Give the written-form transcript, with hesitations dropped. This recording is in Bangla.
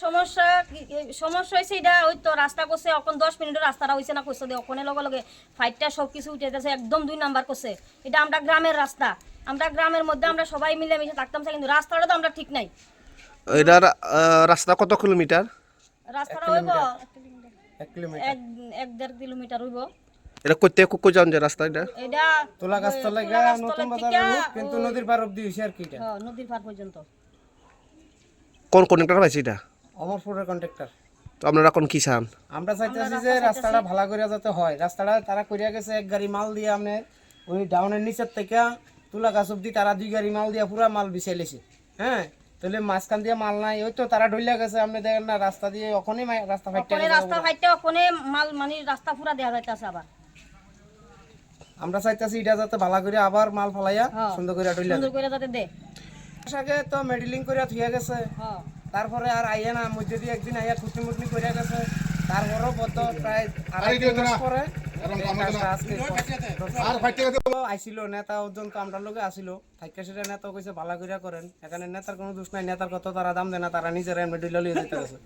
সমস্যা সমস্যা হয়েছে এটা ওই তো রাস্তা করছে এখন 10 মিনিটের রাস্তাটা হয়েছে না করছে দিয়ে ওখানে লগে লগে ফাইটটা সব কিছু উঠে যাচ্ছে একদম 2 নাম্বার করছে। এটা আমরা গ্রামের রাস্তা, আমরা গ্রামের মধ্যে আমরা সবাই মিলেমিশে থাকতাম কিন্তু রাস্তাটা তো আমরা ঠিক নাই। এটার রাস্তা কত কিলোমিটার? রাস্তাটা হইব 1 কিলোমিটার 1.5 কিলোমিটার হইব। এটা করতে কুকু যান যে রাস্তা এটা এটা তোলা গাছটা লাগা নতুন বাজার রোড কিন্তু নদীর পার অবধি হইছে আর কি এটা। হ্যাঁ নদীর পার পর্যন্ত। কোন কন্ট্রাক্টর পাইছে এটা? অমরপুরের কন্ট্রাক্টর। তো আপনারা কোন কি চান? আমরা চাইতেছি যে রাস্তাটা ভালো করে যাতে হয়। রাস্তাটা তারা করিয়া গেছে এক গাড়ি মাল দিয়ে আপনি ওই ডাউনের নিচের থেকে তুলা গাছ অব্দি তারা 2 গাড়ি মাল দিয়ে পুরা মাল বিছাই লেছে। হ্যাঁ তাহলে মাঝখান দিয়ে মাল নাই ওই তো তারা ঢইলা গেছে আপনি দেখেন না রাস্তা দিয়ে ওখানেই রাস্তা ফাইটে ওখানে রাস্তা ফাইটে ওখানে মাল মানে রাস্তা পুরা দেয়া যাইতাছে আবার। আমরা চাইতেছি এটা যাতে ভালো করে আবার মাল ফালাইয়া সুন্দর করে ঢইলা সুন্দর করে যাতে দে। আগে তো মেডিলিং করিয়া থিয়া গেছে। হ্যাঁ তারপরে আর আইয়া না মধ্যে দিয়ে একদিন আইয়া খুঁটনি করিয়া গেছে। তারপরও কত প্রায় 2.5 মাস পরে আইছিল নেতা ওজন তো আমরা লোকে আসিল থাইকা সেটা নেতা কইছে ভালো করিয়া করেন। এখানে নেতার কোনো দোষ নাই, নেতার কত তারা দাম দেয় না, তারা নিজেরা এমনি ডিলা লিয়ে যেতে গেছে।